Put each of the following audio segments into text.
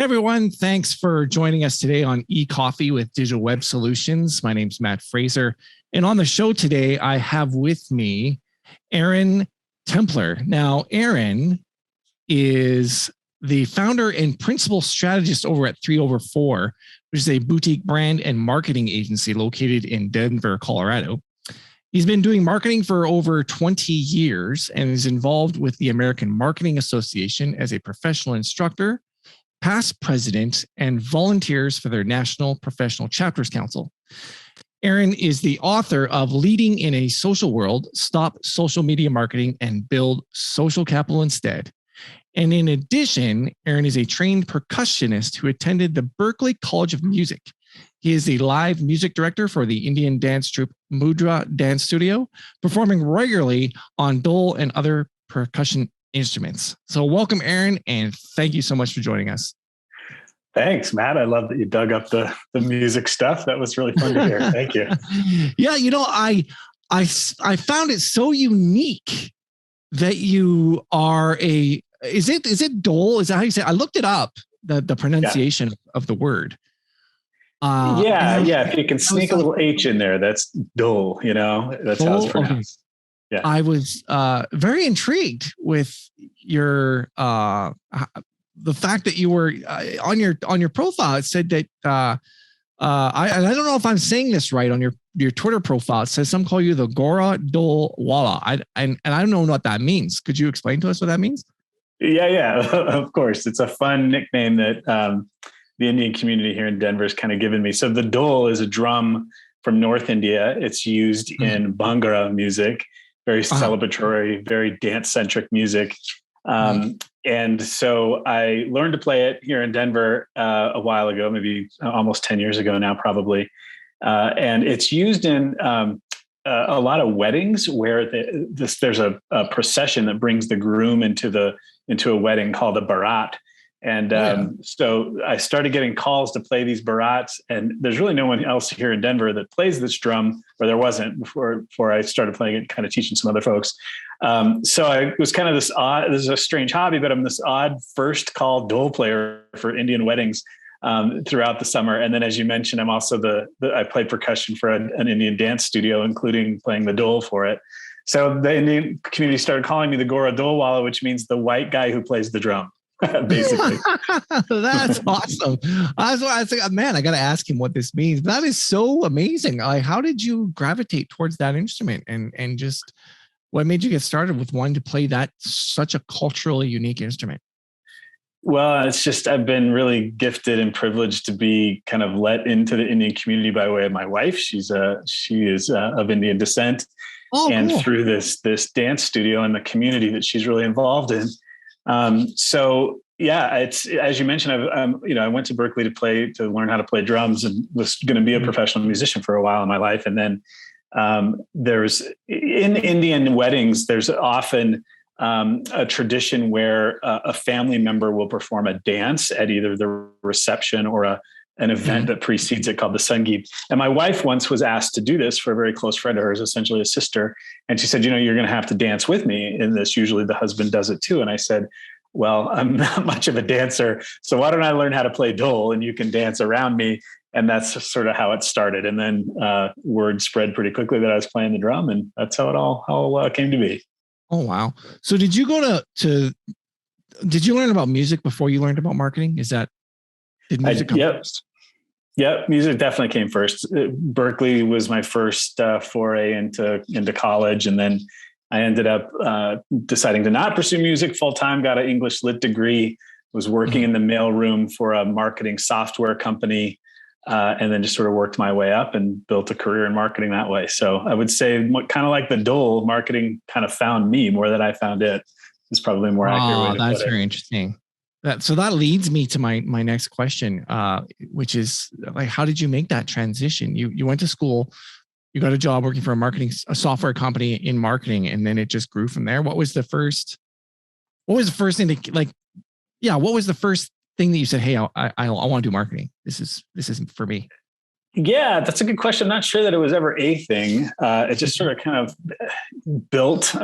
Hey everyone, thanks for joining us today on Ecoffee with Digital Web Solutions. My name's Matt Fraser, and on the show today, I have with me Aaron Templar. Now, Aaron is the founder and principal strategist over at 3 Over 4, which is a boutique brand and marketing agency located in Denver, Colorado. He's been doing marketing for over 20 years and is involved with the American Marketing Association as a professional instructor, past president, and volunteers for their National Professional Chapters Council. Aaron is the author of Leading in a Social World, Stop Social Media Marketing and Build Social Capital Instead. And in addition, Aaron is a trained percussionist who attended the Berklee College of Music. He is the live music director for the Indian dance troupe Mudra Dance Studio, performing regularly on Dole and other percussion instruments. So welcome, Aaron, and thank you so much for joining us. Thanks, Matt. I love that you dug up the music stuff. That was really fun to hear. Thank you. Yeah, I found it so unique that you are is it Dole? Is that how you say it? I looked it up, the pronunciation of the word. If you can sneak a little H in there, that's Dole, that's Dole? how it's pronounced. Okay. Yeah. I was very intrigued with your the fact that you were on your profile. It said that I don't know if I'm saying this right on your Twitter profile. It says some call you the Gora Dole Walla. And I don't know what that means. Could you explain to us what that means? Yeah, of course. It's a fun nickname that the Indian community here in Denver has kind of given me. So the Dole is a drum from North India. It's used in Bhangra music. Very celebratory, very dance-centric music. And so I learned to play it here in Denver a while ago, maybe almost 10 years ago now, probably. And it's used in a lot of weddings where there's a procession that brings the groom into a wedding called a barat. And so I started getting calls to play these barats, and there's really no one else here in Denver that plays this drum, or there wasn't before I started playing it, kind of teaching some other folks. So I was kind of this is a strange hobby, but I'm this odd first call Dole player for Indian weddings throughout the summer. And then, as you mentioned, I'm also I played percussion for an Indian dance studio, including playing the Dole for it. So the Indian community started calling me the Gora Dole Walla, which means the white guy who plays the drum. Basically. That's awesome. I was like, man, I got to ask him what this means. That is so amazing. Like, how did you gravitate towards that instrument, and just what made you get started with wanting to play that such a culturally unique instrument? Well, it's just, I've been really gifted and privileged to be kind of let into the Indian community by way of my wife. She is of Indian descent. And cool. Through this dance studio and the community that she's really involved in. It's, as you mentioned, I went to Berklee to learn how to play drums, and was going to be a professional musician for a while in my life. And then, there's in Indian weddings, there's often, a tradition where a family member will perform a dance at either the reception or an event that precedes it called the Sangeet. And my wife once was asked to do this for a very close friend of hers, essentially a sister. And she said, you're going to have to dance with me in this. Usually the husband does it too. And I said, well, I'm not much of a dancer, so why don't I learn how to play Dole and you can dance around me? And that's sort of how it started. And then word spread pretty quickly that I was playing the drum, and that's how it all came to be. Oh, wow. So did you go did you learn about music before you learned about marketing? Did music come first? Yep. Music definitely came first. Berklee was my first foray into college. And then I ended up deciding to not pursue music full time, got an English lit degree, was working in the mailroom for a marketing software company, and then just sort of worked my way up and built a career in marketing that way. So I would say kind of like the Dole, marketing kind of found me more than I found it. Is probably a more accurate way to put it. That's very interesting. So that leads me to my next question, which is like, how did you make that transition? You went to school, you got a job working for a software company in marketing, and then it just grew from there. What was the first thing what was the first thing that you said, hey, I want to do marketing. This isn't for me. Yeah, that's a good question. I'm not sure that it was ever a thing. It just sort of kind of built.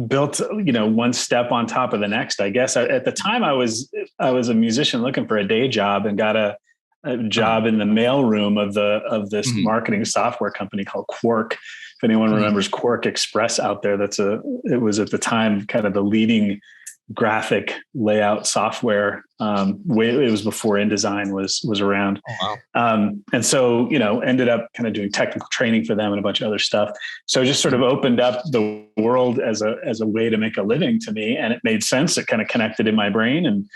built, one step on top of the next, I guess. At the time I was a musician looking for a day job, and got a job in the mailroom of this marketing software company called Quark. If anyone remembers Quark Express out there, it was at the time kind of the leading graphic layout software. It was before InDesign was around. Oh, wow. And so, ended up kind of doing technical training for them and a bunch of other stuff. So just sort of opened up the world as a way to make a living to me. And it made sense. It kind of connected in my brain, and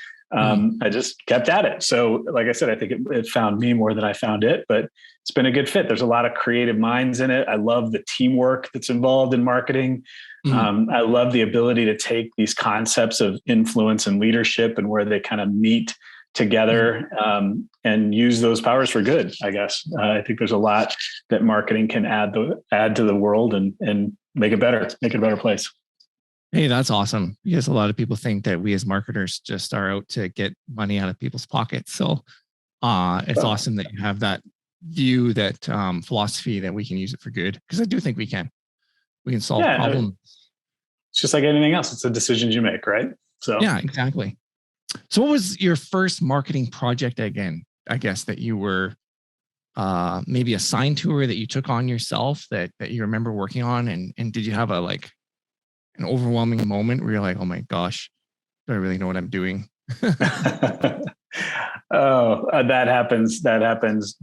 I just kept at it. So like I said, I think it found me more than I found it, but it's been a good fit. There's a lot of creative minds in it. I love the teamwork that's involved in marketing. I love the ability to take these concepts of influence and leadership and where they kind of meet together, and use those powers for good, I guess. I think there's a lot that marketing can add to the world and make it better, make it a better place. Hey, that's awesome. Because a lot of people think that we as marketers just are out to get money out of people's pockets. So it's awesome that you have that view, that philosophy that we can use it for good. Because I do think we can solve problems. It's just like anything else. It's the decisions you make, right? So yeah, exactly. So what was your first marketing project again, I guess, that you were maybe assigned to, or that you took on yourself that you remember working on? And did you have an overwhelming moment where you're like, oh my gosh, do I really know what I'm doing? That happens.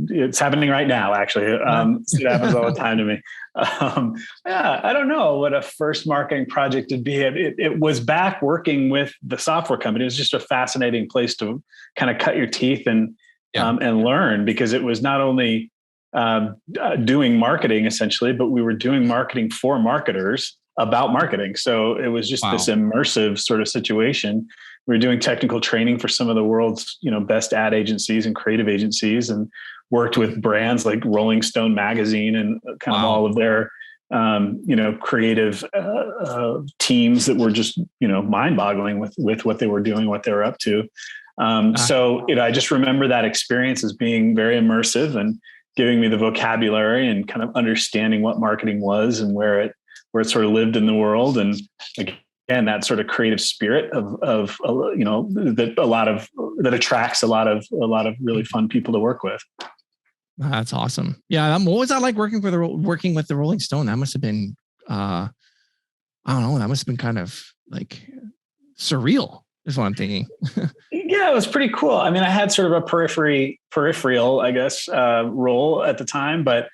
It's happening right now, actually. It happens all the time to me. I don't know what a first marketing project would be. It was back working with the software company. It was just a fascinating place to kind of cut your teeth and learn, because it was not only doing marketing essentially, but we were doing marketing for marketers about marketing. So it was just this immersive sort of situation. We were doing technical training for some of the world's, best ad agencies and creative agencies, and worked with brands like Rolling Stone magazine and kind of all of their, creative teams that were just, mind-boggling with what they were doing, what they were up to. So, I just remember that experience as being very immersive and giving me the vocabulary and kind of understanding what marketing was and where it sort of lived in the world. And again, that sort of creative spirit of that attracts a lot of really fun people to work with. That's awesome. Yeah. What was that like working with the Rolling Stone? That must have been, I don't know. That must have been kind of like surreal is what I'm thinking. Yeah, it was pretty cool. I mean, I had sort of a peripheral, I guess, role at the time, but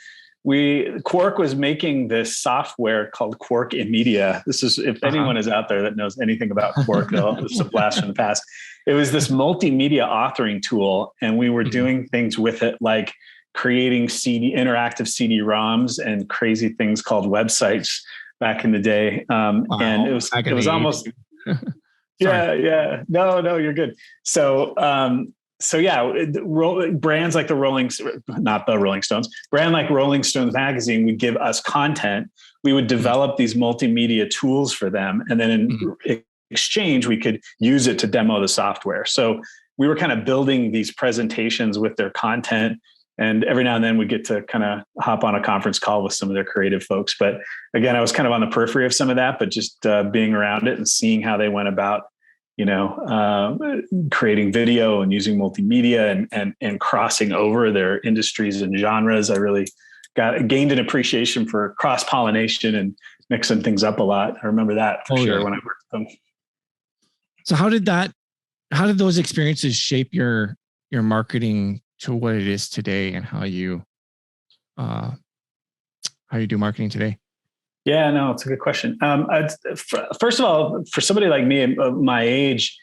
Quark was making this software called Quark in Media. This is, if anyone is out there that knows anything about Quark, it's a blast from the past. It was this multimedia authoring tool, and we were doing things with it, like creating interactive CD-ROMs and crazy things called websites back in the day. And it was almost, yeah. No, you're good. So brands like not the Rolling Stones, brand like Rolling Stones magazine would give us content. We would develop these multimedia tools for them, and then in exchange, we could use it to demo the software. So we were kind of building these presentations with their content, and every now and then we'd get to kind of hop on a conference call with some of their creative folks. But again, I was kind of on the periphery of some of that, but just being around it and seeing how they went about creating video and using multimedia and crossing over their industries and genres. I really gained an appreciation for cross-pollination and mixing things up a lot. I remember that for sure when I worked with them. So how did those experiences shape your marketing to what it is today, and how you do marketing today? Yeah, no, it's a good question. First of all, for somebody like me, my age,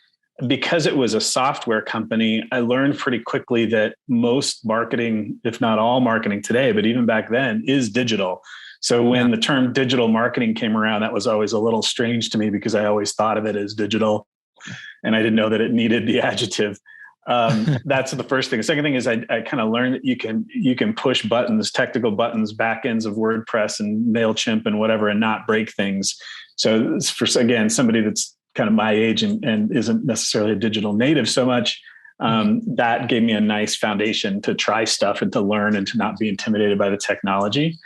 because it was a software company, I learned pretty quickly that most marketing, if not all marketing today, but even back then, is digital. So when the term digital marketing came around, that was always a little strange to me, because I always thought of it as digital, and I didn't know that it needed the adjective. That's the first thing. The second thing is I kind of learned that you can push buttons, technical buttons, back ends of WordPress and MailChimp and whatever, and not break things. So for, again, somebody that's kind of my age and isn't necessarily a digital native so much, that gave me a nice foundation to try stuff and to learn and to not be intimidated by the technology.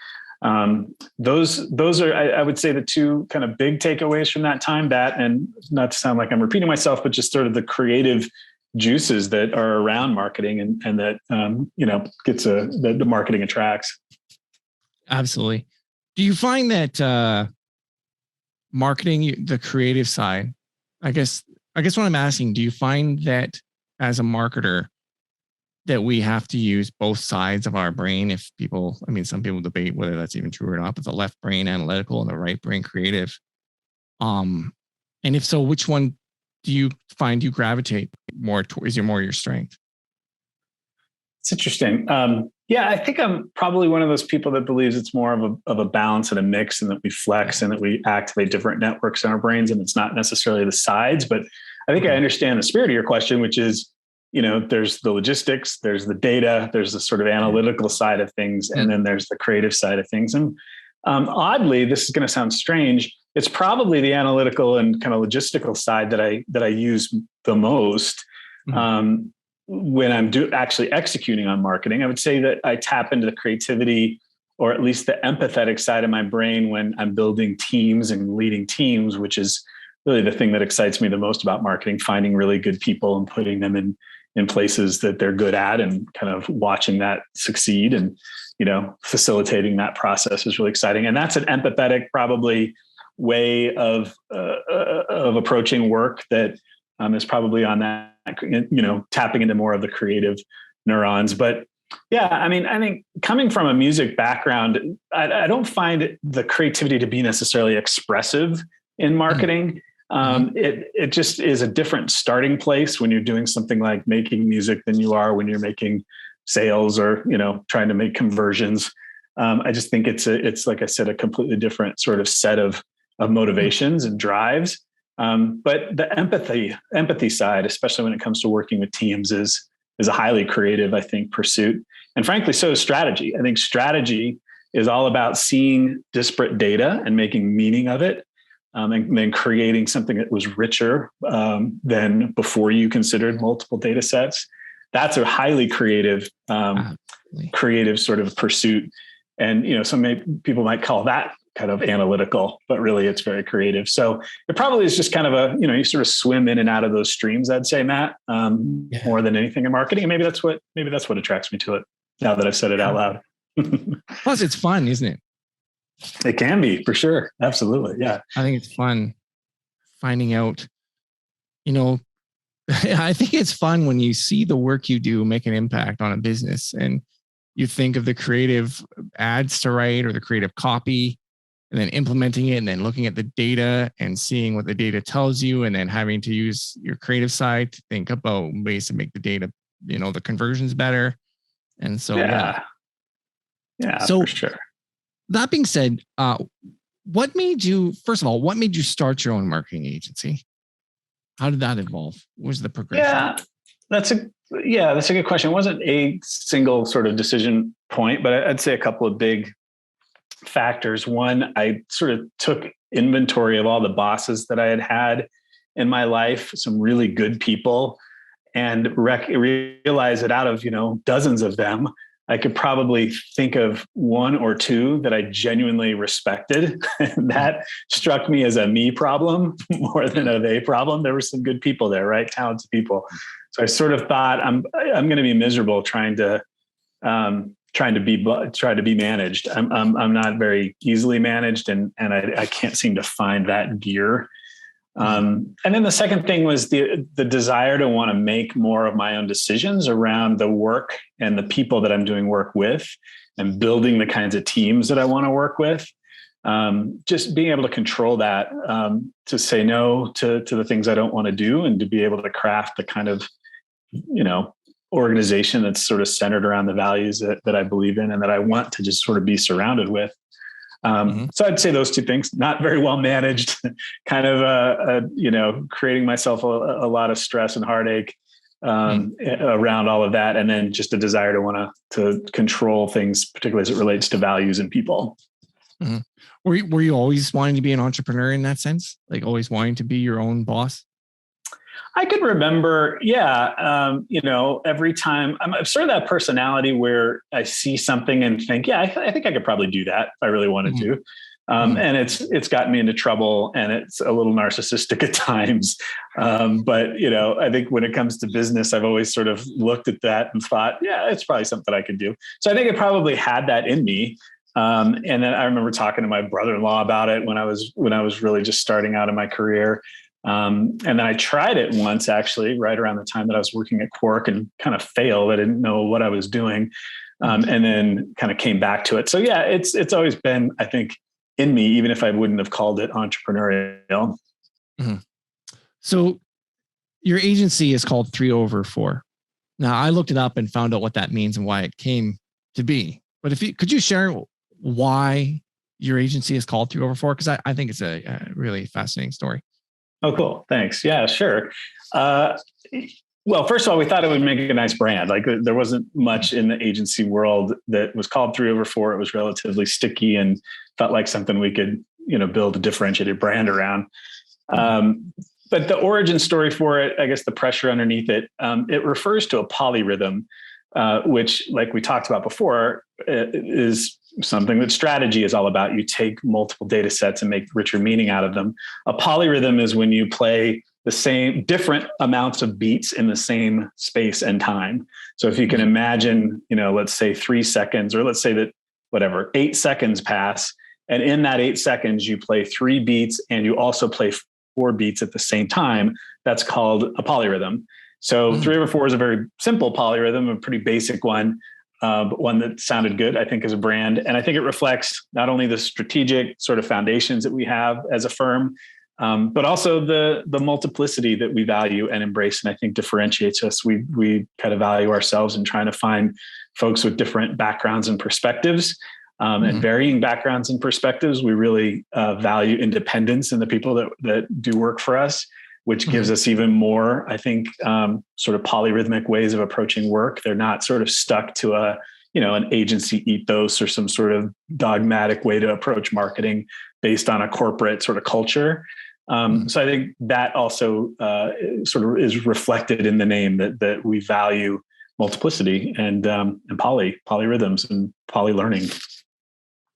Those are, I would say, the two kind of big takeaways from that time. That, and not to sound like I'm repeating myself, but just sort of the creative juices that are around marketing and that, the marketing attracts. Absolutely. Do you find that marketing, the creative side, I guess what I'm asking, do you find that as a marketer that we have to use both sides of our brain? Some people debate whether that's even true or not, but the left brain analytical and the right brain creative. And if so, which one do you find you gravitate more towards? Is more your strength? It's interesting. I think I'm probably one of those people that believes it's more of a balance and a mix, and that we flex and that we activate different networks in our brains, and it's not necessarily the sides. But I think I understand the spirit of your question, which is, there's the logistics, there's the data, there's the sort of analytical side of things, and then there's the creative side of things. And oddly, this is going to sound strange, it's probably the analytical and kind of logistical side that I use the most. When I'm actually executing on marketing. I would say that I tap into the creativity, or at least the empathetic side of my brain, when I'm building teams and leading teams, which is really the thing that excites me the most about marketing, finding really good people and putting them in places that they're good at, and kind of watching that succeed, and, facilitating that process is really exciting. And that's an empathetic, probably, way of approaching work that is probably on that, tapping into more of the creative neurons. But I think coming from a music background, I don't find the creativity to be necessarily expressive in marketing. It just is a different starting place when you're doing something like making music than you are when you're making sales or, trying to make conversions. I just think it's like I said, a completely different sort of set of motivations and drives. But the empathy side, especially when it comes to working with teams, is a highly creative, I think, pursuit. And frankly, so is strategy. I think strategy is all about seeing disparate data and making meaning of it, and then creating something that was richer than before you considered multiple data sets. That's a highly creative sort of pursuit. And, some people might call that kind of analytical, but really it's very creative. So it probably is just kind of you sort of swim in and out of those streams, I'd say, Matt, more than anything in marketing. And maybe that's what attracts me to it, now that I've said it out loud. Plus it's fun, isn't it? It can be, for sure. Absolutely. Yeah. I think it's fun finding out, I think it's fun when you see the work you do make an impact on a business, and you think of the creative ads to write or the creative copy, and then implementing it, and then looking at the data and seeing what the data tells you, and then having to use your creative side to think about ways to make the data, the conversions better. And so, yeah, so, for sure. That being said, what made you start your own marketing agency? How did that evolve? What was the progression? Yeah, that's a good question. It wasn't a single sort of decision point, but I'd say a couple of big factors. One, I sort of took inventory of all the bosses that I had in my life, some really good people, and realized that out of, dozens of them, I could probably think of one or two that I genuinely respected. And that struck me as a me problem more than a they problem. There were some good people there, right? Talented people. So I sort of thought I'm going to be miserable trying to be managed. I'm not very easily managed, and I can't seem to find that gear. And then the second thing was the desire to want to make more of my own decisions around the work and the people that I'm doing work with, and building the kinds of teams that I want to work with. Just being able to control that, to say no to the things I don't want to do, and to be able to craft the kind of, organization that's sort of centered around the values that I believe in and that I want to just sort of be surrounded with. So I'd say those two things: not very well managed, kind of, creating myself a lot of stress and heartache around all of that. And then just a desire to control things, particularly as it relates to values and people. Mm-hmm. Were you always wanting to be an entrepreneur in that sense? Like always wanting to be your own boss? I could remember, yeah. Every time I'm sort of that personality where I see something and think, yeah, I think I could probably do that if I really wanted to. And it's gotten me into trouble, and it's a little narcissistic at times. But I think when it comes to business, I've always sort of looked at that and thought, yeah, it's probably something I could do. So I think it probably had that in me. And then I remember talking to my brother-in-law about it when I was really just starting out in my career. And then I tried it once, actually, right around the time that I was working at Quark, and kind of failed. I didn't know what I was doing. And then kind of came back to it. So yeah, it's always been, I think, in me, even if I wouldn't have called it entrepreneurial. Mm-hmm. So your agency is called 3/4. Now I looked it up and found out what that means and why it came to be. But could you share why your agency is called 3/4? Because I think it's a really fascinating story. Oh, cool. Thanks. Yeah, sure. Well, first of all, we thought it would make a nice brand. Like, there wasn't much in the agency world that was called 3/4. It was relatively sticky and felt like something we could, build a differentiated brand around. But the origin story for it, I guess the pressure underneath it, it refers to a polyrhythm, which, like we talked about before, is something that strategy is all about. You take multiple data sets and make richer meaning out of them. A polyrhythm is when you play the same different amounts of beats in the same space and time. So if you can imagine, let's say 3 seconds, or let's say that 8 seconds pass. And in that 8 seconds, you play 3 beats and you also play 4 beats at the same time. That's called a polyrhythm. So 3/4 is a very simple polyrhythm, a pretty basic one, but one that sounded good, I think, as a brand. And I think it reflects not only the strategic sort of foundations that we have as a firm, but also the multiplicity that we value and embrace, and I think differentiates us. We kind of value ourselves in trying to find folks with different backgrounds and perspectives, and varying backgrounds and perspectives. We really value independence in the people that do work for us, which gives us even more, I think, sort of polyrhythmic ways of approaching work. They're not sort of stuck to an agency ethos or some sort of dogmatic way to approach marketing based on a corporate sort of culture. So I think that also sort of is reflected in the name, that we value multiplicity and polyrhythms and poly learning.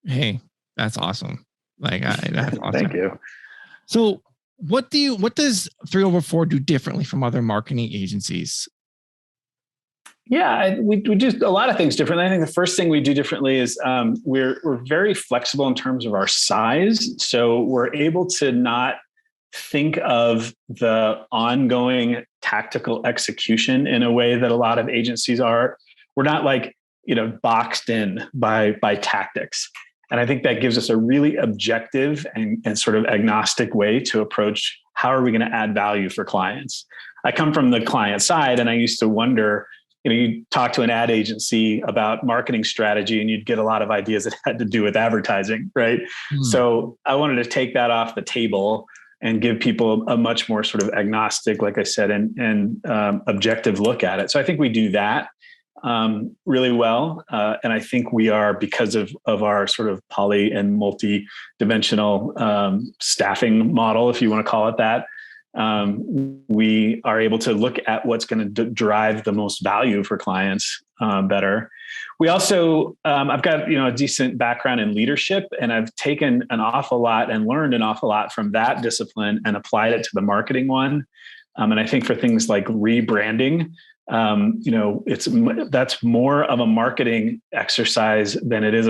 Hey, that's awesome. That's awesome. Thank you. So what does 3/4 do differently from other marketing agencies? Yeah, we do a lot of things differently. I think the first thing we do differently is we're very flexible in terms of our size. So we're able to not think of the ongoing tactical execution in a way that a lot of agencies are. We're not boxed in by tactics. And I think that gives us a really objective and sort of agnostic way to approach how are we going to add value for clients. I come from the client side, and I used to wonder, you talk to an ad agency about marketing strategy and you'd get a lot of ideas that had to do with advertising, right? So I wanted to take that off the table and give people a much more sort of agnostic, like I said, and objective look at it. So I think we do that really well. And I think we are, because of our sort of poly and multi-dimensional staffing model, if you want to call it that, we are able to look at what's going to drive the most value for clients better. We also, I've got, a decent background in leadership, and I've taken an awful lot and learned an awful lot from that discipline and applied it to the marketing one. And I think for things like rebranding, that's more of a marketing exercise than it is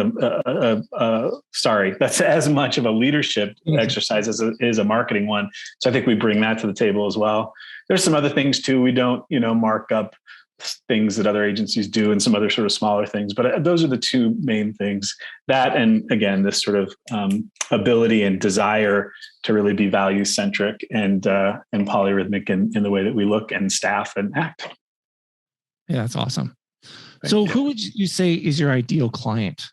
that's as much of a leadership exercise as it is a marketing one. So I think we bring that to the table as well. There's some other things too. We don't, mark up things that other agencies do, and some other sort of smaller things, but those are the two main things. That, and again, this sort of ability and desire to really be value centric and polyrhythmic in the way that we look and staff and act. Yeah, that's awesome. So who would you say is your ideal client?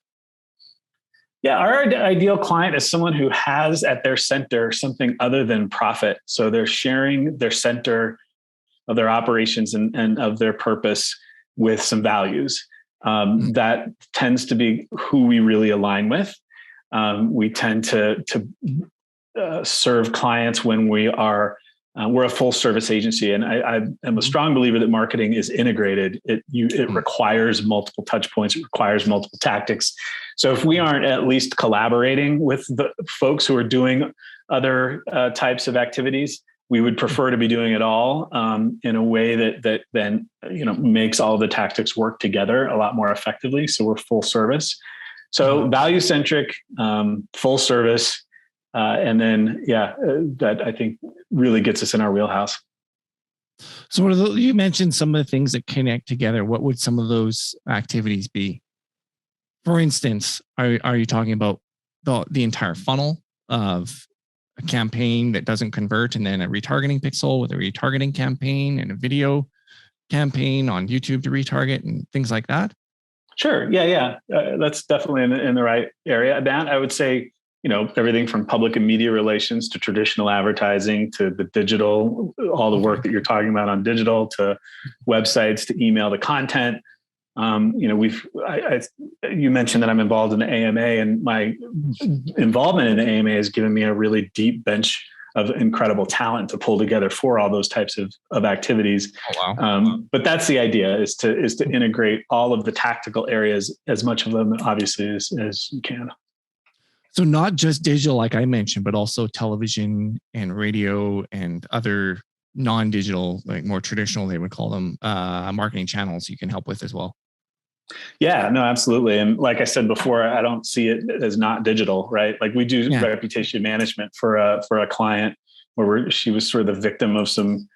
Yeah, our ideal client is someone who has at their center something other than profit. So they're sharing their center of their operations and of their purpose with some values. That tends to be who we really align with. We tend to serve clients when we are we're a full service agency, and I am a strong believer that marketing is integrated. It requires multiple touch points. It requires multiple tactics. So if we aren't at least collaborating with the folks who are doing other types of activities, we would prefer to be doing it all in a way that then makes all the tactics work together a lot more effectively. So we're full service. So value centric, full service. And then, that I think really gets us in our wheelhouse. So you mentioned some of the things that connect together. What would some of those activities be? For instance, are you talking about the entire funnel of a campaign that doesn't convert, and then a retargeting pixel with a retargeting campaign and a video campaign on YouTube to retarget and things like that? Sure. Yeah. That's definitely in the right area. That I would say, everything from public and media relations to traditional advertising to the digital, all the work that you're talking about on digital, to websites, to email, to content. You mentioned that I'm involved in the AMA, and my involvement in the AMA has given me a really deep bench of incredible talent to pull together for all those types of activities. Oh, wow. But that's the idea, is to integrate all of the tactical areas, as much of them obviously as you can. So not just digital, like I mentioned, but also television and radio and other non-digital, like more traditional, they would call them, marketing channels you can help with as well. Yeah, no, absolutely. And like I said before, I don't see it as not digital, right? Like we do reputation management for a client where she was sort of the victim of some,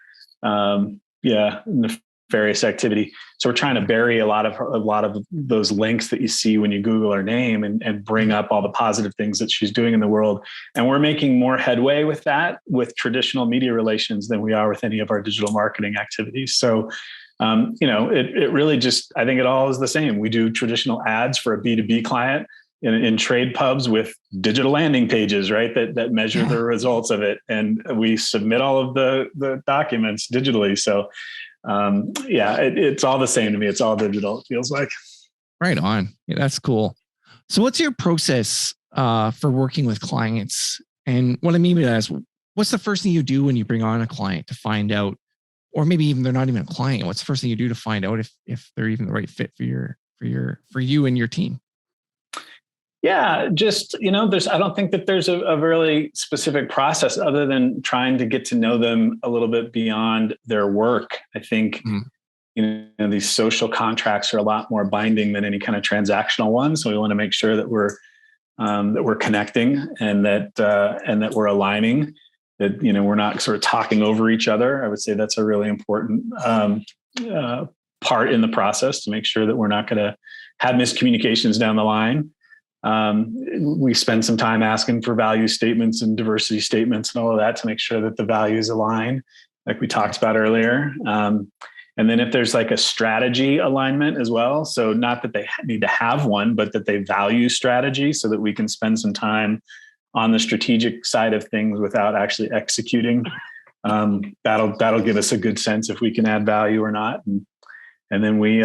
nefarious activity. So we're trying to bury a lot of those links that you see when you Google her name and bring up all the positive things that she's doing in the world. And we're making more headway with that with traditional media relations than we are with any of our digital marketing activities. So it really just, I think it all is the same. We do traditional ads for a B2B client in trade pubs with digital landing pages, right? That measure the results of it. And we submit all of the documents digitally. So it's all the same to me. It's all digital, it feels like. Right on. Yeah, that's cool. So what's your process for working with clients? And what I mean by that is, what's the first thing you do when you bring on a client to find out, or maybe even they're not even a client, what's the first thing you do to find out if they're even the right fit for you and your team? Yeah, just, I don't think that there's a really specific process other than trying to get to know them a little bit beyond their work. I think, these social contracts are a lot more binding than any kind of transactional one. So we want to make sure that we're connecting and that we're aligning, that, we're not sort of talking over each other. I would say that's a really important part in the process, to make sure that we're not going to have miscommunications down the line. We spend some time asking for value statements and diversity statements and all of that to make sure that the values align, like we talked about earlier. And then if there's like a strategy alignment as well, so not that they need to have one, but that they value strategy, so that we can spend some time on the strategic side of things without actually executing. That'll give us a good sense if we can add value or not. And then we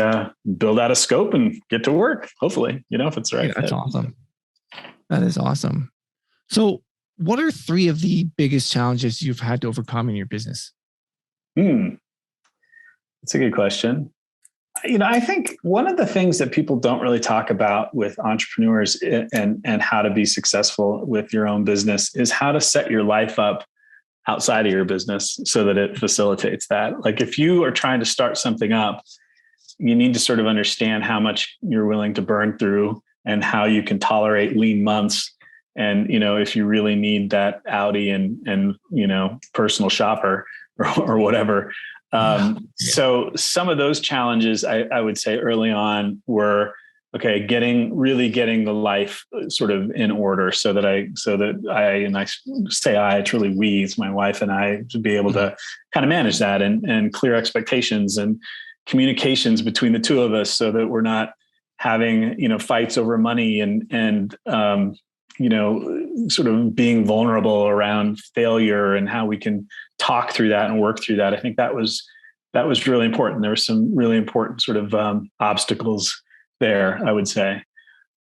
build out a scope and get to work, hopefully, if it's right. That's awesome. That is awesome. So what are 3 of the biggest challenges you've had to overcome in your business? That's a good question. I think one of the things that people don't really talk about with entrepreneurs and how to be successful with your own business is how to set your life up outside of your business so that it facilitates that. Like if you are trying to start something up, you need to sort of understand how much you're willing to burn through and how you can tolerate lean months. And, if you really need that Audi and personal shopper or whatever. So some of those challenges I would say early on were, getting the life sort of in order so that I it's really we, it's my wife and I, to be able to kind of manage that and clear expectations and communications between the two of us, so that we're not having, fights over money and sort of being vulnerable around failure and how we can talk through that and work through that. I think that was really important. There were some really important sort of obstacles there, I would say.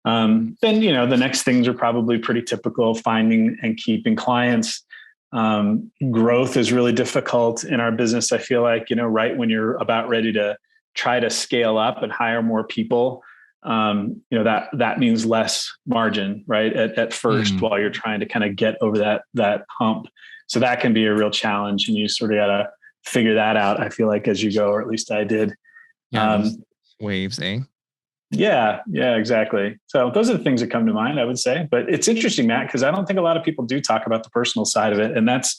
Then, the next things are probably pretty typical: finding and keeping clients, Growth is really difficult in our business. I feel like, right when you're about ready to try to scale up and hire more people, that means less margin, right? At first, while you're trying to kind of get over that hump. So that can be a real challenge, and you sort of got to figure that out, I feel like, as you go, or at least I did. Yeah, waves, eh? Yeah, exactly. So those are the things that come to mind, I would say. But it's interesting, Matt, because I don't think a lot of people do talk about the personal side of it. And that's,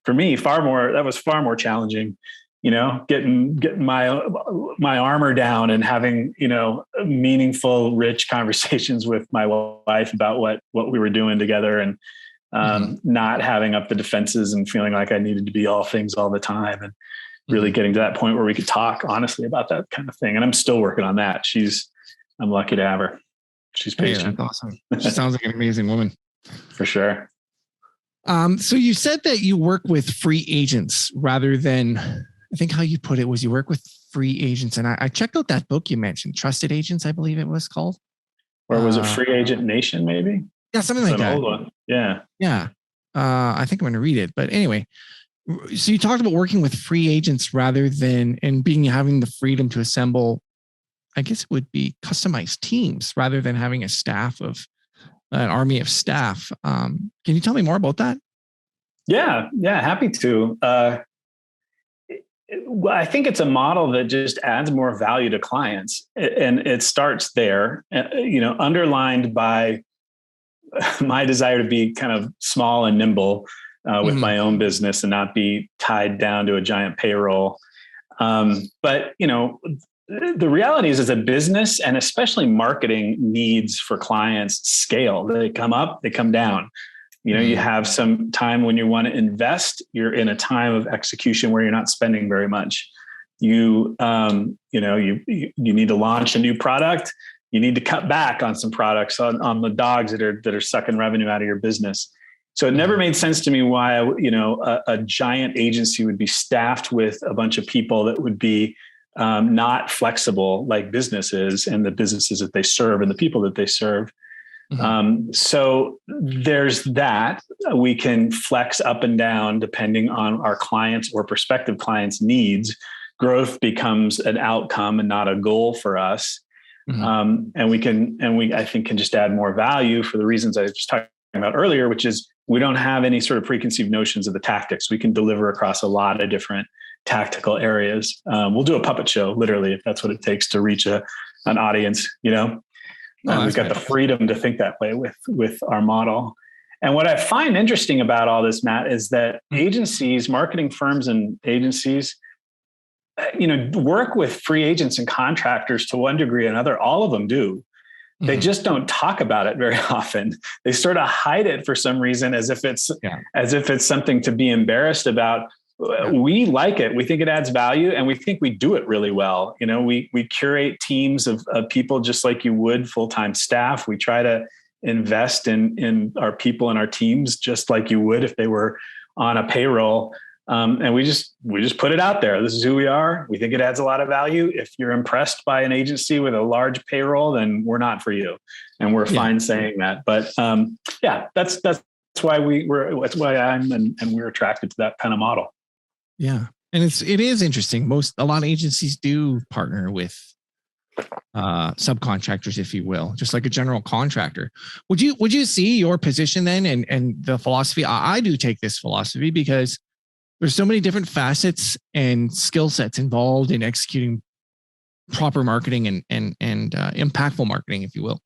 for me, that was far more challenging, getting my armor down and having, meaningful, rich conversations with my wife about what we were doing together, and not having up the defenses and feeling like I needed to be all things all the time, and really getting to that point where we could talk honestly about that kind of thing. And I'm still working on that. I'm lucky to have her. She's patient. That's awesome. She sounds like an amazing woman. For sure. So you said that you work with free agents rather than, I think how you put it was you work with free agents. And I checked out that book you mentioned, Trusted Agents, I believe it was called. Or was it Free Agent Nation, maybe? Yeah, something like that. Old one. Yeah. Yeah. I think I'm going to read it. But anyway, so you talked about working with free agents rather than, and having the freedom to assemble, I guess it would be customized teams rather than having a staff of an army of staff. Can you tell me more about that? Yeah, happy to. I think it's a model that just adds more value to clients, and it starts there, underlined by my desire to be kind of small and nimble with my own business and not be tied down to a giant payroll. But the reality is, as a business, and especially marketing needs for clients, scale. They come up, they come down. You have some time when you want to invest. You're in a time of execution where you're not spending very much. You need to launch a new product. You need to cut back on some products on the dogs that are sucking revenue out of your business. So it never made sense to me why a giant agency would be staffed with a bunch of people that would be not flexible like businesses and the businesses that they serve and the people that they serve. So there's that. We can flex up and down depending on our clients' or prospective clients' needs. Growth becomes an outcome and not a goal for us. And we I think can just add more value for the reasons I was just talking about earlier, which is we don't have any sort of preconceived notions of the tactics. We can deliver across a lot of different tactical areas. We'll do a puppet show, literally, if that's what it takes to reach an audience, we've got the freedom to think that way with our model. And what I find interesting about all this, Matt, is that agencies, marketing firms and agencies, work with free agents and contractors to one degree or another. All of them do. They just don't talk about it very often. They sort of hide it for some reason, as if it's something to be embarrassed about. We like it. We think it adds value, and we think we do it really well. We curate teams of people just like you would full-time staff. We try to invest in our people and our teams just like you would if they were on a payroll. And we just put it out there. This is who we are. We think it adds a lot of value. If you're impressed by an agency with a large payroll, then we're not for you, and we're fine saying that. But that's why that's why I'm and we're attracted to that kind of model. Yeah. And it is interesting. A lot of agencies do partner with subcontractors, if you will, just like a general contractor. Would you see your position then and the philosophy? I do take this philosophy because there's so many different facets and skill sets involved in executing proper marketing and impactful marketing, if you will,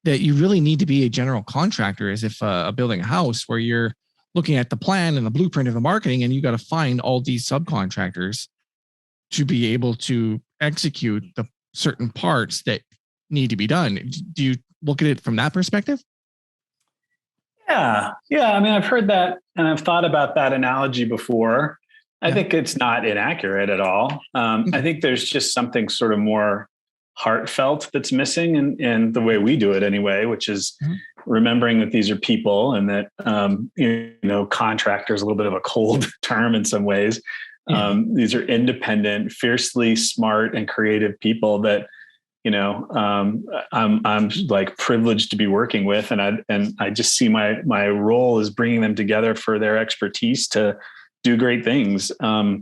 that you really need to be a general contractor, as if building a house where you're looking at the plan and the blueprint of the marketing, and you got to find all these subcontractors to be able to execute the certain parts that need to be done. Do you look at it from that perspective? Yeah. I mean, I've heard that and I've thought about that analogy before. I think it's not inaccurate at all. I think there's just something sort of more heartfelt that's missing in the way we do it anyway, which is remembering that these are people and that, contractor is a little bit of a cold term in some ways. These are independent, fiercely smart and creative people that I'm like privileged to be working with, and I just see my role as bringing them together for their expertise to do great things. Yeah,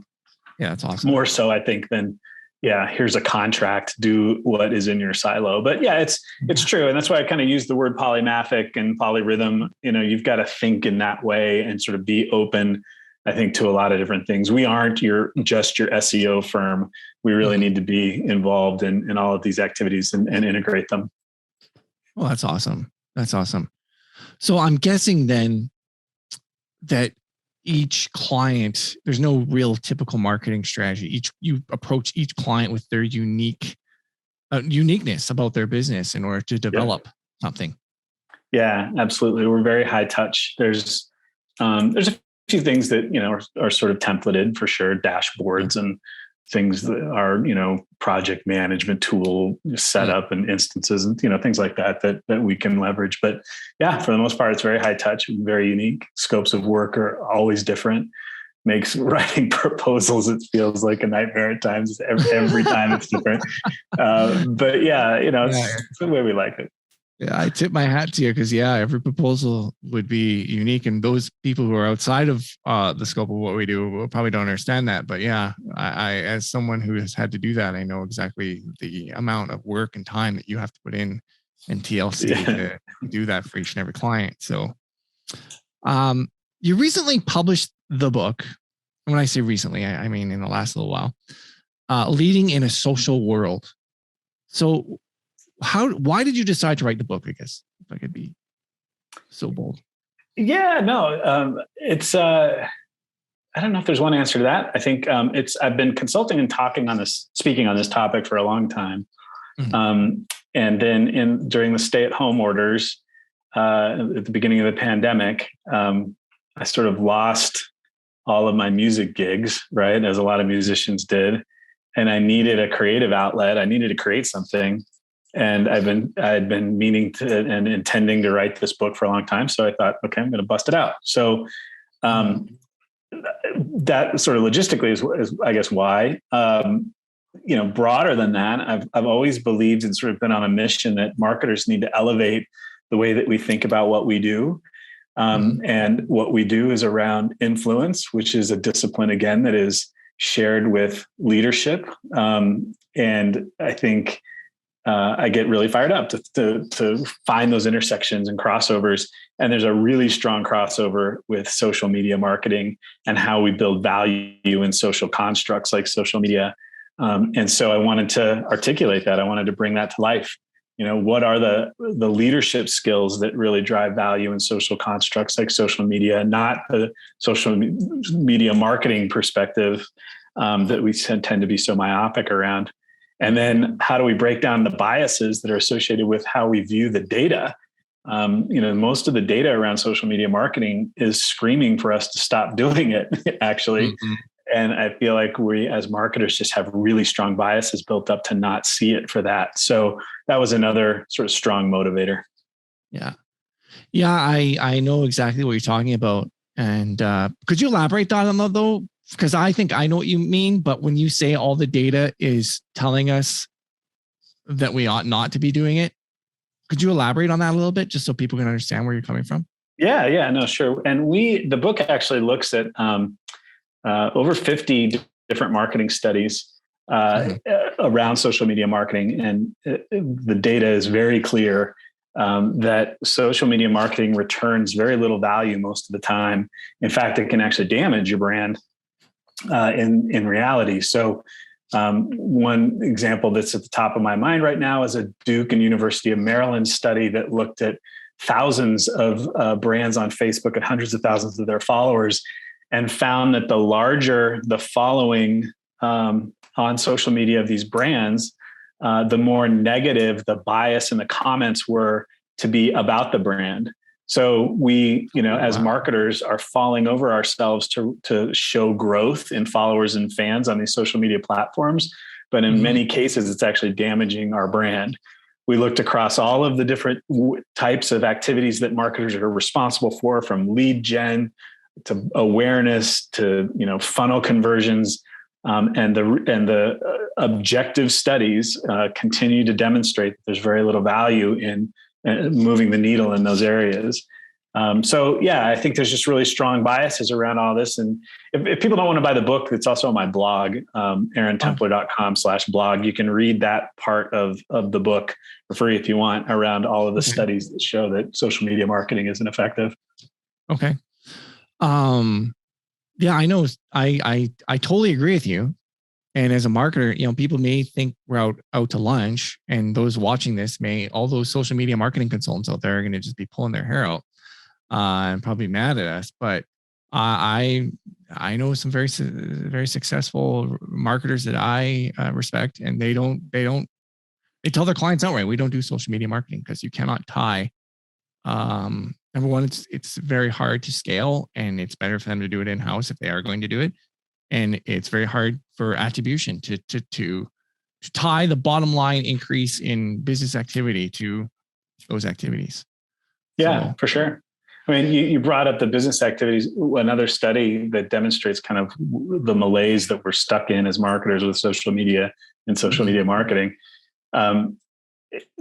that's awesome. More so, I think, than here's a contract, do what is in your silo. But yeah, it's true, and that's why I kind of use the word polymathic and polyrhythm. You've got to think in that way and sort of be open, I think, to a lot of different things. We aren't just your SEO firm. We really need to be involved in all of these activities and integrate them. Well, that's awesome. That's awesome. So I'm guessing then that each client, there's no real typical marketing strategy. You approach each client with their uniqueness about their business in order to develop something. Yeah, absolutely. We're very high touch. There's a few things that are sort of templated for sure, dashboards and things that are project management tool setup and instances and things like that we can leverage. But yeah, for the most part, it's very high touch, very unique. Scopes of work are always different. Makes writing proposals, it feels like a nightmare at times. Every time it's different. But yeah, it's the way we like it. Yeah, I tip my hat to you because every proposal would be unique, and those people who are outside of the scope of what we do probably don't understand that. But yeah, I as someone who has had to do that, I know exactly the amount of work and time that you have to put in TLC to do that for each and every client. So, you recently published the book. When I say recently, I mean in the last little while. Leading in a Social World. So, why did you decide to write the book? I guess if I could be so bold. Yeah, no, it's I don't know if there's one answer to that. I think I've been consulting and speaking on this topic for a long time. And then during the stay-at-home orders at the beginning of the pandemic, I sort of lost all of my music gigs, right? As a lot of musicians did. And I needed a creative outlet. I needed to create something. And I had been meaning to and intending to write this book for a long time. So I thought, okay, I'm going to bust it out. So that sort of logistically is I guess why. Broader than that, I've always believed and sort of been on a mission that marketers need to elevate the way that we think about what we do. And what we do is around influence, which is a discipline, again, that is shared with leadership. And I think I get really fired up to find those intersections and crossovers. And there's a really strong crossover with social media marketing and how we build value in social constructs like social media. And so I wanted to articulate that. I wanted to bring that to life. What are the leadership skills that really drive value in social constructs like social media, not the social media marketing perspective that we tend to be so myopic around. And then how do we break down the biases that are associated with how we view the data? Most of the data around social media marketing is screaming for us to stop doing it, actually. And I feel like we as marketers just have really strong biases built up to not see it for that. So that was another sort of strong motivator. Yeah. Yeah, I know exactly what you're talking about. And could you elaborate on that though? Because I think I know what you mean, but when you say all the data is telling us that we ought not to be doing it, could you elaborate on that a little bit just so people can understand where you're coming from? Yeah, no, sure. And the book actually looks at over 50 different marketing studies around social media marketing. And the data is very clear that social media marketing returns very little value most of the time. In fact, it can actually damage your brand in reality. So one example that's at the top of my mind right now is a Duke and University of Maryland study that looked at thousands of brands on Facebook and hundreds of thousands of their followers, and found that the larger the following on social media of these brands, the more negative the bias and the comments were to be about the brand. So we, as marketers, are falling over ourselves to show growth in followers and fans on these social media platforms. But in many cases, it's actually damaging our brand. We looked across all of the different types of activities that marketers are responsible for, from lead gen to awareness to, funnel conversions. And the objective studies continue to demonstrate that there's very little value in moving the needle in those areas. So yeah, I think there's just really strong biases around all this. And if people don't want to buy the book, it's also on my blog, aarontempler.com/blog. You can read that part of the book for free if you want, around all of the studies that show that social media marketing isn't effective. Okay. Yeah, I know. I totally agree with you. And as a marketer, people may think we're out to lunch, and those watching this all those social media marketing consultants out there are going to just be pulling their hair out and probably mad at us. But I know some very, very successful marketers that I respect, and they tell their clients outright, we don't do social media marketing because you cannot tie. Number one, it's very hard to scale, and it's better for them to do it in-house if they are going to do it. And it's very hard for attribution to tie the bottom line increase in business activity to those activities. Yeah, for sure. I mean, you brought up the business activities. Another study that demonstrates kind of the malaise that we're stuck in as marketers with social media and social media marketing.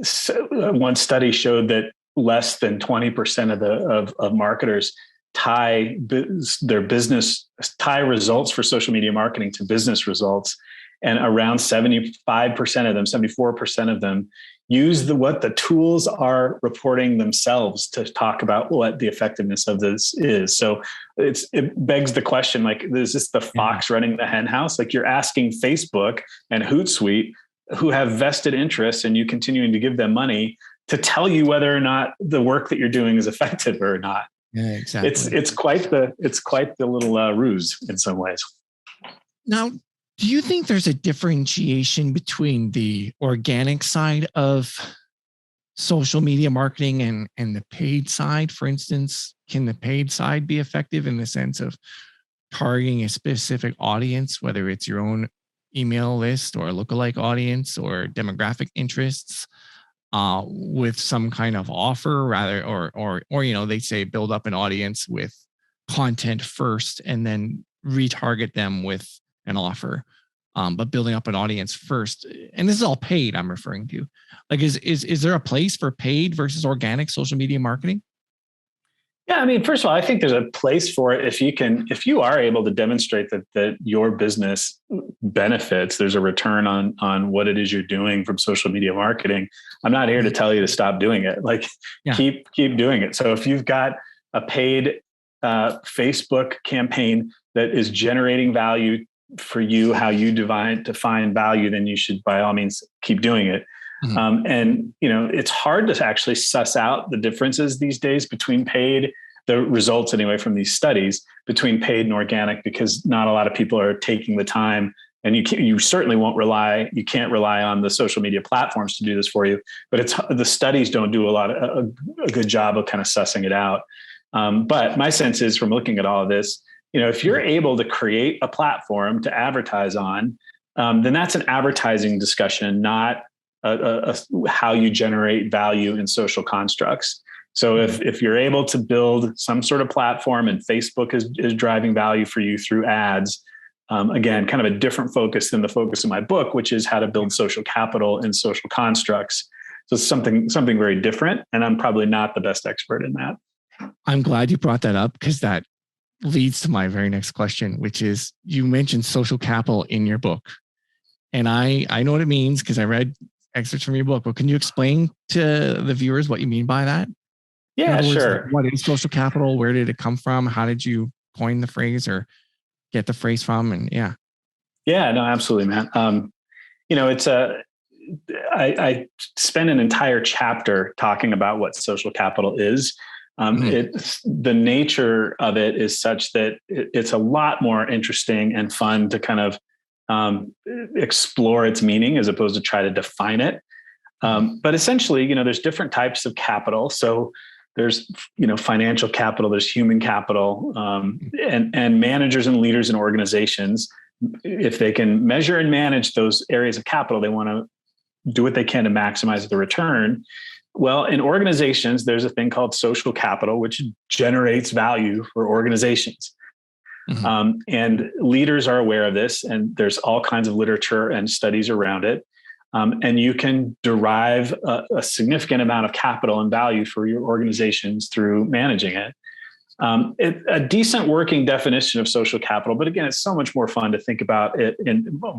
So one study showed that less than 20% of marketers tie results for social media marketing to business results, and around 75% of them, 74% of them, use what the tools are reporting themselves to talk about what the effectiveness of this is. So it begs the question, like, is this the fox running the hen house? Like, you're asking Facebook and Hootsuite, who have vested interests in you continuing to give them money, to tell you whether or not the work that you're doing is effective or not. Yeah, exactly. It's quite the little ruse in some ways. Now, do you think there's a differentiation between the organic side of social media marketing and the paid side? For instance, can the paid side be effective in the sense of targeting a specific audience, whether it's your own email list or a lookalike audience or demographic interests, with some kind of offer, rather, or they say build up an audience with content first and then retarget them with an offer, but building up an audience first. And this is all paid I'm referring to. Like, is there a place for paid versus organic social media marketing? Yeah, I mean, first of all, I think there's a place for it if you are able to demonstrate that your business benefits. There's a return on what it is you're doing from social media marketing. I'm not here to tell you to stop doing it. Like, keep doing it. So if you've got a paid Facebook campaign that is generating value for you, how you define value, then you should by all means keep doing it. Mm-hmm. And it's hard to actually suss out the differences these days between paid, the results anyway from these studies, between paid and organic, because not a lot of people are taking the time. And you certainly you can't rely on the social media platforms to do this for you. But the studies don't do a good job of kind of sussing it out. But my sense is, from looking at all of this, if you're able to create a platform to advertise on, then that's an advertising discussion, not how you generate value in social constructs. So if you're able to build some sort of platform and Facebook is driving value for you through ads, again, kind of a different focus than the focus of my book, which is how to build social capital in social constructs. So it's something very different. And I'm probably not the best expert in that. I'm glad you brought that up, because that leads to my very next question, which is, you mentioned social capital in your book. And I know what it means because I read excerpts from your book, but can you explain to the viewers what you mean by that? Yeah, sure. What is social capital? Where did it come from? How did you coin the phrase or get the phrase from? And yeah, no, absolutely, man. I spent an entire chapter talking about what social capital is. The nature of it is such that it's a lot more interesting and fun to kind of explore its meaning as opposed to try to define it. But essentially, there's different types of capital. So there's, financial capital, there's human capital, and managers and leaders in organizations, if they can measure and manage those areas of capital, they want to do what they can to maximize the return. Well, in organizations, there's a thing called social capital, which generates value for organizations. Mhm. And leaders are aware of this, and there's all kinds of literature and studies around it. And you can derive a significant amount of capital and value for your organizations through managing it. A decent working definition of social capital, but again, it's so much more fun to think about it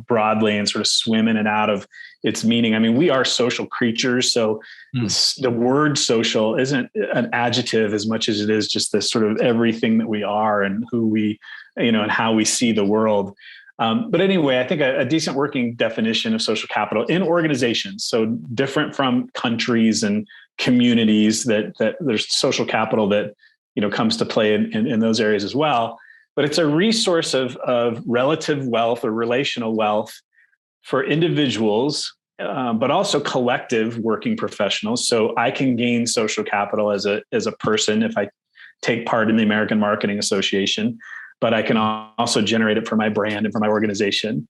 broadly and sort of swim in and out of its meaning. I mean, we are social creatures, so the word social isn't an adjective as much as it is just this sort of everything that we are and who we, and how we see the world. But anyway, I think a decent working definition of social capital in organizations, so different from countries and communities, that there's social capital that comes to play in those areas as well. But it's a resource of relative wealth or relational wealth for individuals, but also collective working professionals. So I can gain social capital as a person if I take part in the American Marketing Association, but I can also generate it for my brand and for my organization.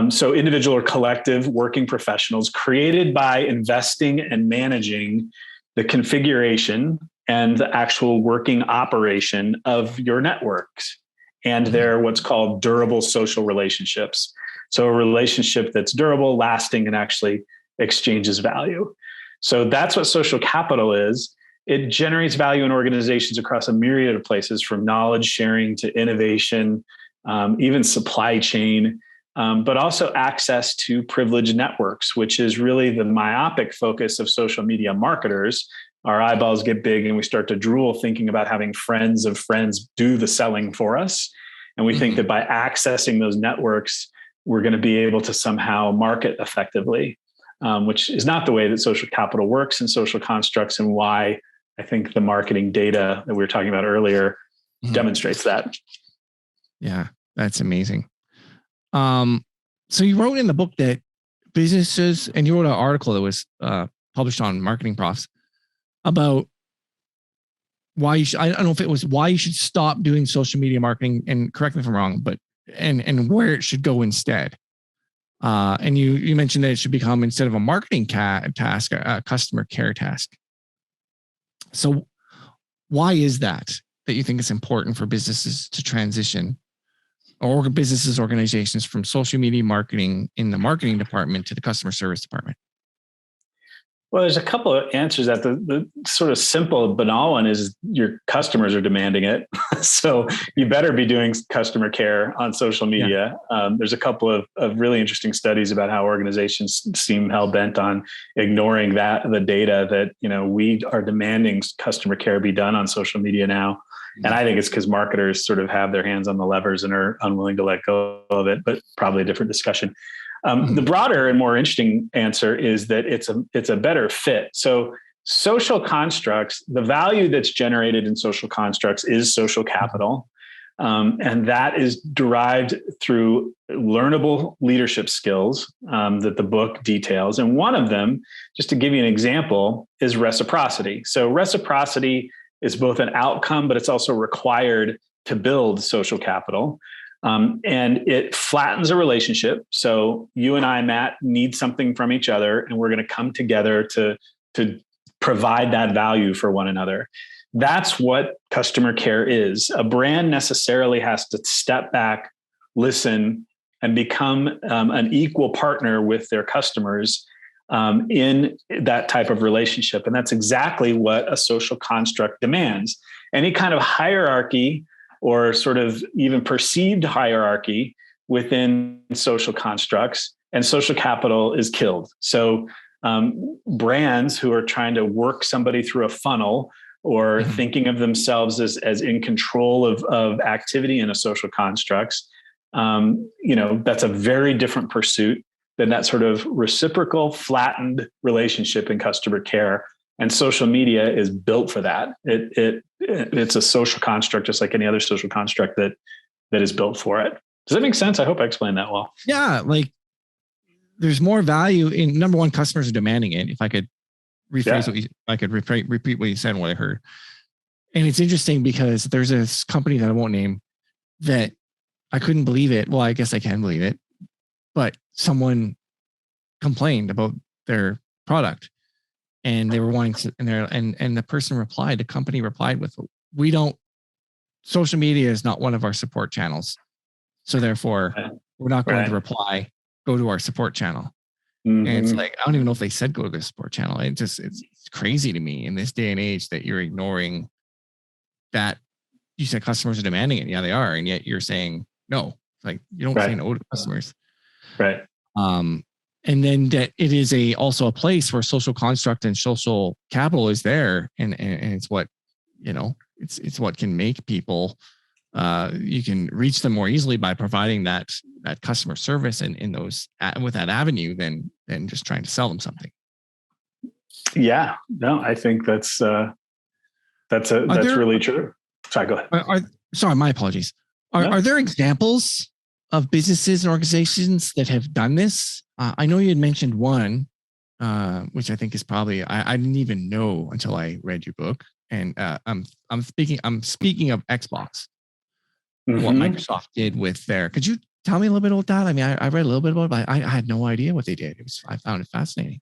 So individual or collective working professionals created by investing and managing the configuration and the actual working operation of your networks and their what's called durable social relationships. So a relationship that's durable, lasting, and actually exchanges value. So that's what social capital is. It generates value in organizations across a myriad of places, from knowledge sharing to innovation, even supply chain, but also access to privileged networks, which is really the myopic focus of social media marketers. Our eyeballs get big and we start to drool thinking about having friends of friends do the selling for us. And we think that by accessing those networks, we're going to be able to somehow market effectively, which is not the way that social capital works in social constructs, and why I think the marketing data that we were talking about earlier demonstrates that. Yeah, that's amazing. So you wrote in the book that businesses, and you wrote an article that was published on Marketing Profs about why you should, I don't know if it was why you should stop doing social media marketing, and correct me if I'm wrong, but and where it should go instead. And you mentioned that it should become, instead of a marketing task, a customer care task. So why is that you think it's important for businesses to transition, or businesses, organizations, from social media marketing in the marketing department to the customer service department? Well, there's a couple of answers. That the sort of simple, banal one is your customers are demanding it. So you better be doing customer care on social media. Yeah. There's a couple of really interesting studies about how organizations seem hell-bent on ignoring the data that, we are demanding customer care be done on social media now. And I think it's because marketers sort of have their hands on the levers and are unwilling to let go of it, but probably a different discussion. The broader and more interesting answer is that it's a better fit. So social constructs, the value that's generated in social constructs is social capital. And that is derived through learnable leadership skills that the book details. And one of them, just to give you an example, is reciprocity. So reciprocity is both an outcome, but it's also required to build social capital. And it flattens a relationship. So you and I, Matt, need something from each other, and we're going to come together to provide that value for one another. That's what customer care is. A brand necessarily has to step back, listen, and become an equal partner with their customers in that type of relationship. And that's exactly what a social construct demands. Any kind of hierarchy, or sort of even perceived hierarchy within social constructs, and social capital is killed. So brands who are trying to work somebody through a funnel, or thinking of themselves as in control of activity in a social constructs, that's a very different pursuit than that sort of reciprocal, flattened relationship in customer care. And social media is built for that. It's a social construct, just like any other social construct that is built for it. Does that make sense? I hope I explained that well. Yeah, like there's more value in, number one, customers are demanding it. If I could rephrase repeat what you said and what I heard. And it's interesting because there's this company that I won't name that I couldn't believe it. Well, I guess I can believe it, but someone complained about their product. And they were wanting to, and the person replied, the company replied with, "We don't social media is not one of our support channels. So therefore, we're not going to reply, go to our support channel. And it's like, I don't even know if they said go to the support channel. It's crazy to me in this day and age that you're ignoring that. You said customers are demanding it. Yeah, they are. And yet you're saying no. Like, you don't say no to customers. Right. And then that it is also a place where social construct and social capital is there. And it's what, it's what can make people, you can reach them more easily by providing that customer service and in those with that avenue than just trying to sell them something. Yeah, no, I think that's really true. Sorry, go ahead. Sorry, my apologies. Are there examples of businesses and organizations that have done this? I know you had mentioned one, which I think is probably I didn't even know until I read your book. And I'm speaking of Xbox. What Microsoft did with their. Could you tell me a little bit about that? I mean, I read a little bit about it, but I had no idea what they did. I found it fascinating.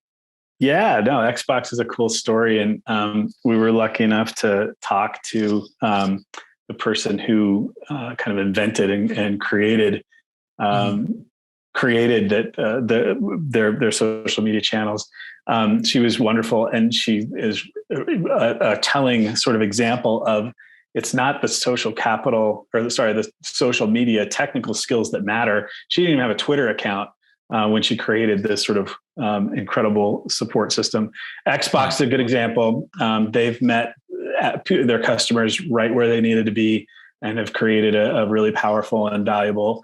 Yeah, no, Xbox is a cool story. And we were lucky enough to talk to the person who kind of invented and created their social media channels. She was wonderful. And she is a telling sort of example of it's not the social capital the social media technical skills that matter. She didn't even have a Twitter account when she created this sort of incredible support system. Xbox is a good example. They've met their customers right where they needed to be and have created a really powerful and valuable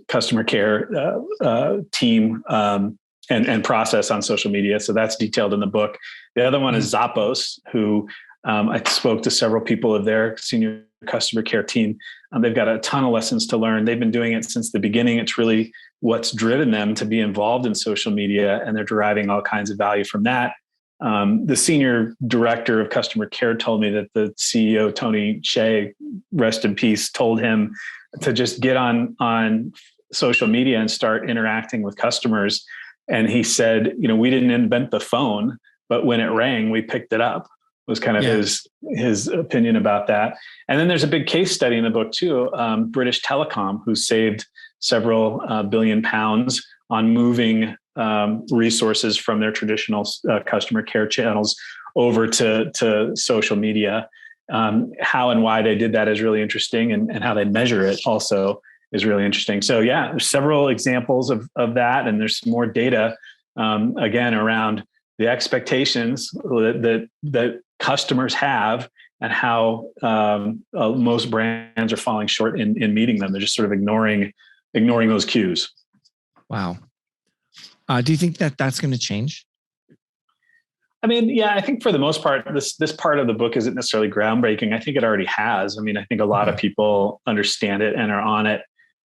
customer care team and process on social media. So that's detailed in the book. The other one is Zappos, who I spoke to several people of their senior customer care team. They've got a ton of lessons to learn. They've been doing it since the beginning. It's really what's driven them to be involved in social media, and they're deriving all kinds of value from that. The senior director of customer care told me that the CEO, Tony Hsieh, rest in peace, told him to just get on social media and start interacting with customers. And he said, we didn't invent the phone, but when it rang, we picked it up. Was kind of his opinion about that. And then there's a big case study in the book too, British Telecom, who saved several billion pounds on moving resources from their traditional customer care channels over to social media. How and why they did that is really interesting, and how they measure it also is really interesting. So yeah, there's several examples of that, and there's more data again around the expectations that customers have and how most brands are falling short in meeting them. They're just sort of ignoring those cues. Wow. Do you think that that's going to change? I mean, yeah, I think for the most part, this part of the book isn't necessarily groundbreaking. I think it already has. I mean, I think a lot of people understand it and are on it.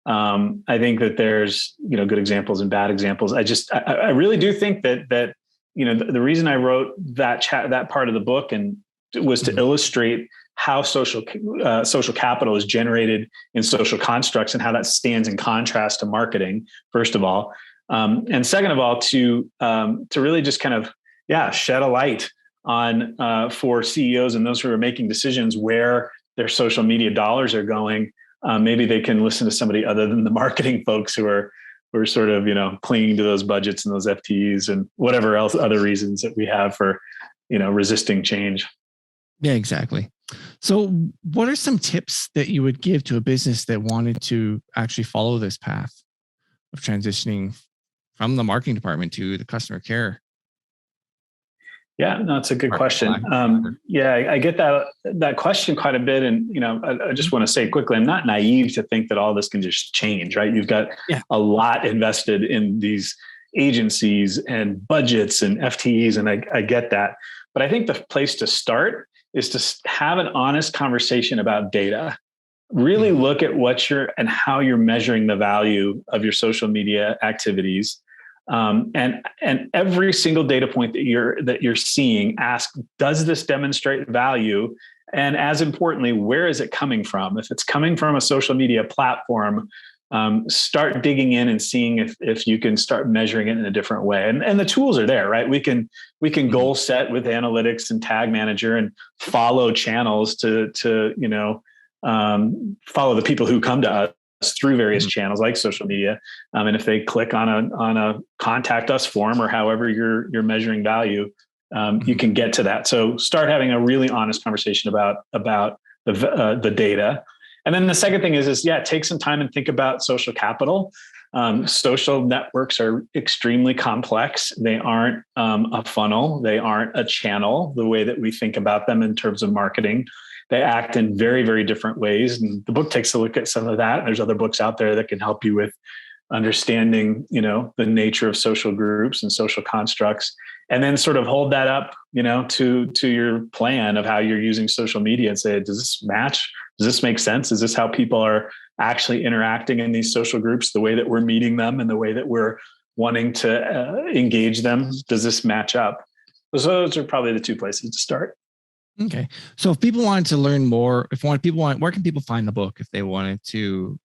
I think that there's, good examples and bad examples. I really do think that the reason I wrote that part of the book and was to illustrate how social capital is generated in social constructs and how that stands in contrast to marketing, first of all. And second of all, to really just kind of, shed a light on for CEOs and those who are making decisions where their social media dollars are going. Maybe they can listen to somebody other than the marketing folks who are sort of, clinging to those budgets and those FTEs and whatever else other reasons that we have for, resisting change. Yeah, exactly. So what are some tips that you would give to a business that wanted to actually follow this path of transitioning from the marketing department to the customer care? Yeah, no, it's a good question. I get that question quite a bit. And, I just want to say quickly, I'm not naive to think that all this can just change, right? You've got a lot invested in these agencies and budgets and FTEs, and I get that. But I think the place to start is to have an honest conversation about data. Really look at and how you're measuring the value of your social media activities. And every single data point that you're seeing, ask, does this demonstrate value? And as importantly, where is it coming from? If it's coming from a social media platform, start digging in and seeing if you can start measuring it in a different way. And the tools are there, right? We can goal set with analytics and tag manager and follow channels to follow the people who come to us through various channels like social media. And if they click on a contact us form or however you're measuring value, you can get to that. So start having a really honest conversation about the data. And then the second thing is take some time and think about social capital. Social networks are extremely complex. They aren't a funnel. They aren't a channel the way that we think about them in terms of marketing. They act in very, very different ways. And the book takes a look at some of that. There's other books out there that can help you with understanding, the nature of social groups and social constructs, and then sort of hold that up, to your plan of how you're using social media and say, does this match? Does this make sense? Is this how people are actually interacting in these social groups, the way that we're meeting them and the way that we're wanting to engage them? Does this match up? So those are probably the two places to start. Okay. So if people wanted to learn more, where can people find the book if they wanted to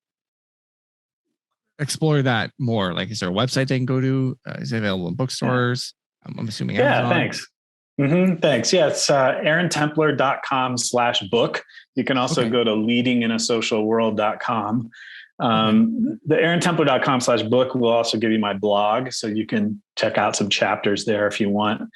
explore that more? Like, is there a website they can go to? Is it available in bookstores? I'm assuming Amazon. Thanks. Thanks. Yeah, it's aarontempler.com/book. You can also go to leadinginasocialworld.com. The aarontempler.com/book will also give you my blog. So you can check out some chapters there if you want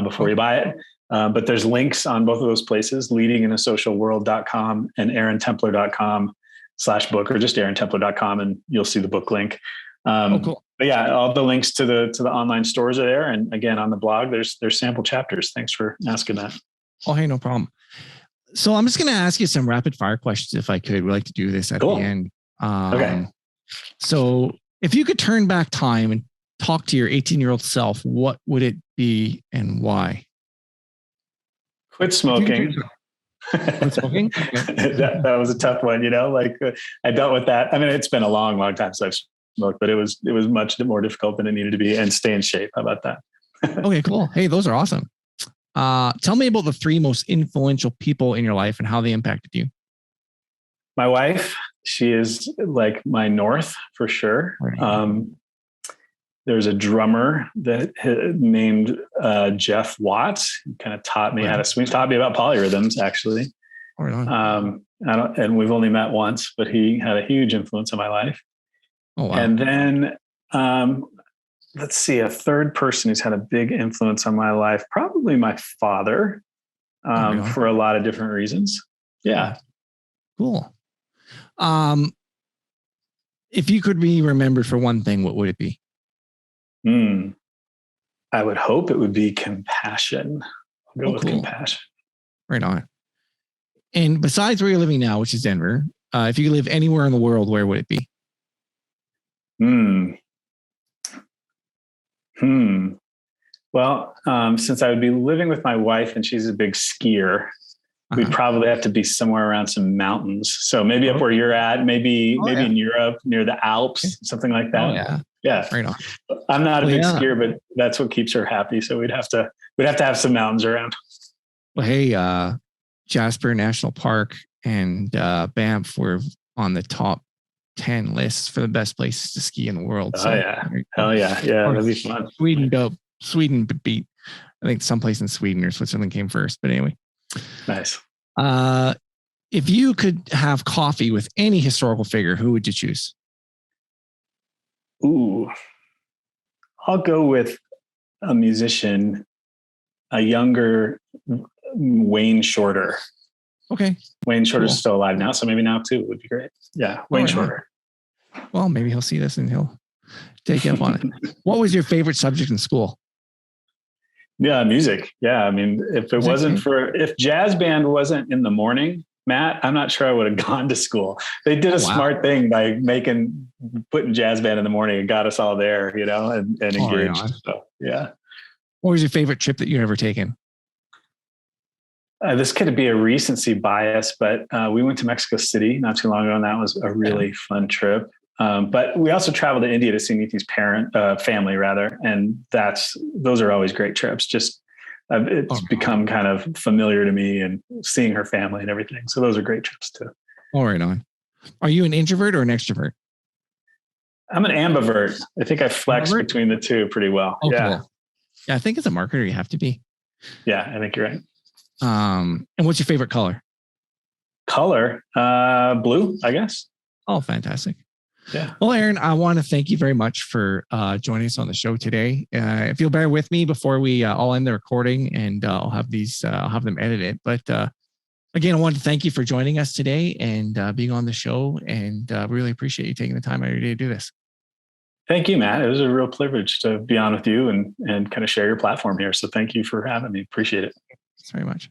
before you buy it. But there's links on both of those places, leadinginasocialworld.com and aarontempler.com/book, or just aarontempler.com, and you'll see the book link. Cool. But yeah, all the links to the online stores are there. And again, on the blog, there's sample chapters. Thanks for asking that. Oh, hey, no problem. So I'm just going to ask you some rapid fire questions if I could. We like to do this at the end. Okay. So if you could turn back time and talk to your 18-year-old self, what would it be and why? Quit smoking. Quit smoking? that was a tough one, I dealt with that. I mean, it's been a long, long time since I've smoked, but it was much more difficult than it needed to be, and stay in shape. How about that? Okay, cool. Hey, those are awesome. Tell me about the 3 most influential people in your life and how they impacted you. My wife, she is like my north for sure. Right. There's a drummer that named Jeff Watts. He kind of taught me how to swing. Taught me about polyrhythms, actually. And we've only met once, but he had a huge influence on my life. Oh, wow. And then let's see, a third person who's had a big influence on my life, probably my father, for a lot of different reasons. Yeah. Cool. If you could be remembered for one thing, what would it be? I would hope it would be compassion. I'll go with compassion. Right on. And besides where you're living now, which is Denver, if you could live anywhere in the world, where would it be? Well, since I would be living with my wife and she's a big skier, we'd probably have to be somewhere around some mountains. So maybe up where you're at, maybe in Europe, near the Alps, something like that. Oh, yeah. Yeah. Right on. I'm not a big skier, but that's what keeps her happy. So we'd have to have some mountains around. Well, hey, Jasper National Park and Banff were on the top 10 lists for the best places to ski in the world. Oh, yeah. Hell yeah. Yeah. That'd be fun. Sweden beat, I think someplace in Sweden or Switzerland came first, but anyway. Nice. If you could have coffee with any historical figure, who would you choose? Ooh, I'll go with a musician, a younger Wayne Shorter. Okay. Wayne Shorter's still alive now, so maybe now too would be great. Yeah, Wayne Shorter. Well, maybe he'll see this and he'll take you up on it. What was your favorite subject in school? Yeah, music. Yeah, I mean, if jazz band wasn't in the morning, Matt, I'm not sure I would have gone to school. They did a smart thing by putting jazz band in the morning and got us all there, and engaged. So, yeah. What was your favorite trip that you've ever taken? This could be a recency bias, but we went to Mexico City not too long ago, and that was a really fun trip. But we also traveled to India to see Niti's family, and those are always great trips. Just it's become kind of familiar to me, and seeing her family and everything. So those are great trips too. All right, on. Are you an introvert or an extrovert? I'm an ambivert. I think I flex between the two pretty well. Oh, yeah. Cool. Yeah, I think as a marketer, you have to be. Yeah, I think you're right. And what's your favorite color? color, blue, I guess. Oh, fantastic. Yeah. Well, Aaron, I want to thank you very much for joining us on the show today. If you'll bear with me before we all end the recording, and I'll have them edit it. But again, I want to thank you for joining us today and being on the show, and really appreciate you taking the time out of your day to do this. Thank you, Matt. It was a real privilege to be on with you and kind of share your platform here. So thank you for having me. Appreciate it. Thanks very much.